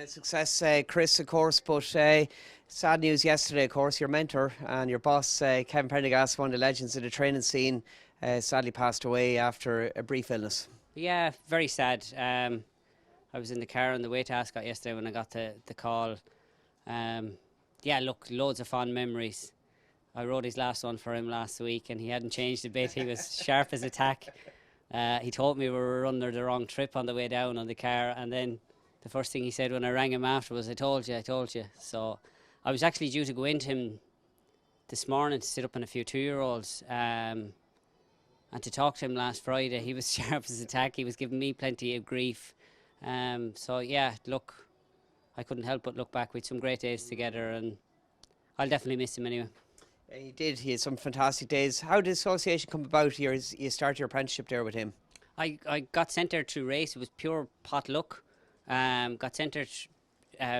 Success, Chris, of course, but sad news yesterday, of course. Your mentor and your boss, Kevin Prendergast, one of the legends of the training scene, sadly passed away after a brief illness. Yeah, very sad. I was in the car on the way to Ascot yesterday when I got the call. Yeah, look, loads of fond memories. I wrote his last one for him last week and he hadn't changed a bit. He was sharp as a tack. He told me we were under the wrong trip on the way down on the car, and then the first thing he said when I rang him after was, I told you. So I was actually due to go into him this morning to sit up on a few 2-year-olds and to talk to him last Friday. He was sharp as a tack. He was giving me plenty of grief. So yeah, look, I couldn't help but look back with some great days together, and I'll definitely miss him anyway. He did. He had some fantastic days. How did association come about? You started your apprenticeship there with him. I got sent there through race. It was pure pot luck. Got sent there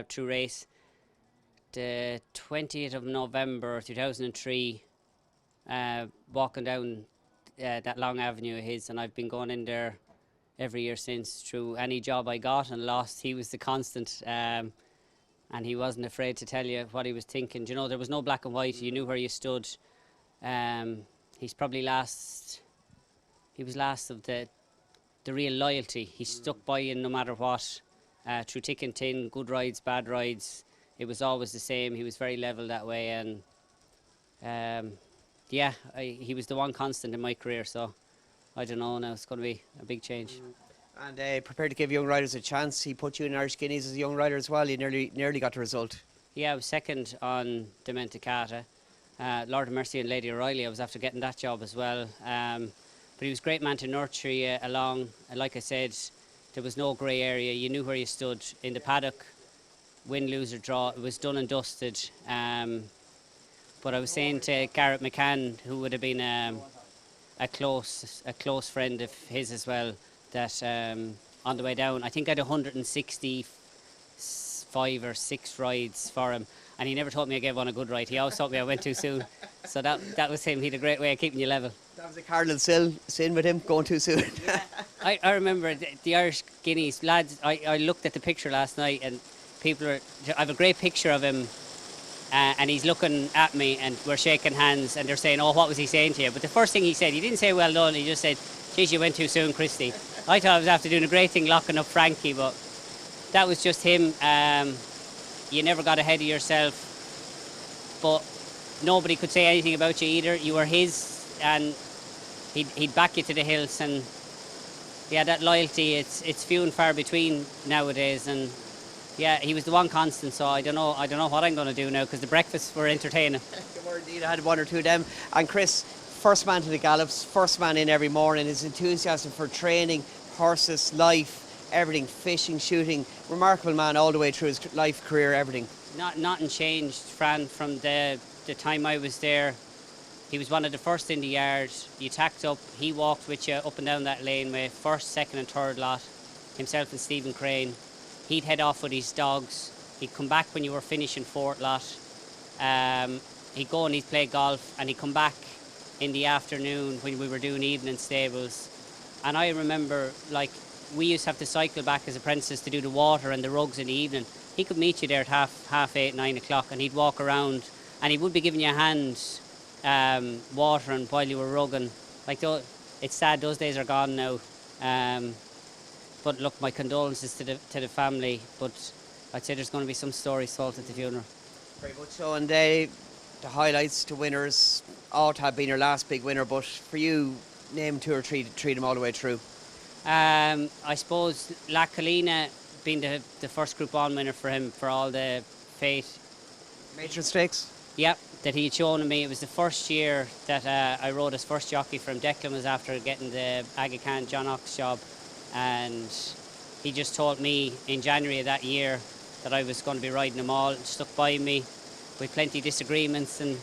through race the 20th of November 2003, walking down that long avenue of his, and I've been going in there every year since. Through any job I got and lost, he was the constant, and he wasn't afraid to tell you what he was thinking. You know, there was no black and white. You knew where you stood. He's probably last. He was last of the real loyalty. He stuck by you no matter what, through thick and thin, good rides, bad rides. It was always the same. He was very level that way, and yeah, he was the one constant in my career. So I don't know now. It's going to be a big change. And prepared to give young riders a chance. He put you in Irish Guineas as a young rider as well. You nearly got the result. Yeah, I was second on the Mentacata. Lord of Mercy and Lady O'Reilly, I was after getting that job as well. But he was a great man to nurture you along. And like I said, there was no grey area. You knew where you stood in the paddock. Win, lose or draw, it was done and dusted. But I was saying to Garrett McCann, who would have been a close friend of his as well, that on the way down, I think I had 165 or 6 rides for him, and he never told me I gave one a good ride. He always told me I went too soon. So that was him. He had a great way of keeping you level. That was a cardinal sin with him, going too soon. Yeah. I remember the Irish Guineas lads. I looked at the picture last night, and I have a great picture of him, and he's looking at me, and we're shaking hands, and they're saying, "Oh, what was he saying to you?" But the first thing he said, he didn't say well done. He just said, "Geez, you went too soon, Christy." I thought I was after doing a great thing locking up Frankie, but that was just him. You never got ahead of yourself, but nobody could say anything about you either. You were his, and he'd back you to the hills. And yeah, that loyalty, it's few and far between nowadays. And yeah, he was the one constant. So I don't know what I'm going to do now, because the breakfasts were entertaining. They were indeed. I had one or two of them. And Chris, first man to the gallops, first man in every morning. His enthusiasm for training, horses, life, everything, fishing, shooting. Remarkable man all the way through his life, career, everything. Nothing changed, Fran, from the time I was there. He was one of the first in the yard. You tacked up, he walked with you up and down that laneway, first, second and third lot, himself and Stephen Crane. He'd head off with his dogs. He'd come back when you were finishing fourth lot. He'd go and he'd play golf, and he'd come back in the afternoon when we were doing evening stables. And I remember, like, we used to have to cycle back as apprentices to do the water and the rugs in the evening. He could meet you there at half 8, 9 o'clock, and he'd walk around, and he would be giving you a hand watering while you were rugging. Like, it's sad those days are gone now. But look, my condolences to the family. But I'd say there's going to be some stories told at the funeral. Very much so. And the highlights to winners, Ott had been your last big winner, but for you, name 2 or 3 to treat them all the way through. I suppose La Colina being the first Group 1 winner for him for all the fate. Matron Stakes? Yep, that he had shown to me. It was the first year that I rode as first jockey for him. Declan was after getting the Aga Khan John Ox job, and he just told me in January of that year that I was going to be riding them all. Stuck by me with plenty of disagreements, and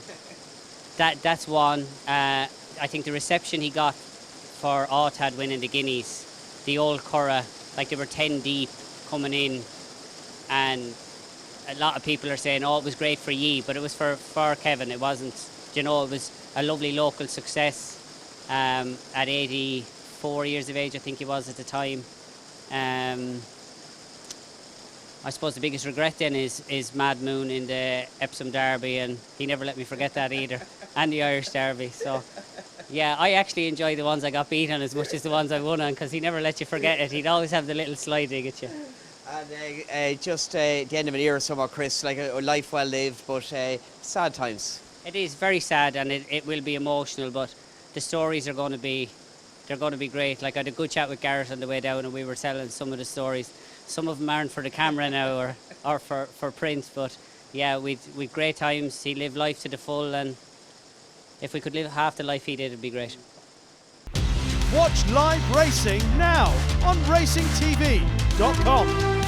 that's one. I think the reception he got for Autad winning the Guineas, the old Curragh, like they were 10 deep coming in, and a lot of people are saying, oh, it was great for ye, but it was for Kevin. It wasn't, you know, it was a lovely local success at 84 years of age, I think he was at the time. I suppose the biggest regret then is Mad Moon in the Epsom Derby, and he never let me forget that either, and the Irish Derby. So, yeah, I actually enjoy the ones I got beat on as much as the ones I won on, because he never let you forget it. He'd always have the little sliding at you. And just the end of an era somewhat, Chris, like a life well lived, but sad times. It is very sad, and it will be emotional, but the stories are going to be great. Like, I had a good chat with Garrett on the way down, and we were telling some of the stories. Some of them aren't for the camera now or for print, but yeah, we'd great times. He lived life to the full, and if we could live half the life he did, it'd be great. Watch live racing now on racingtv.com.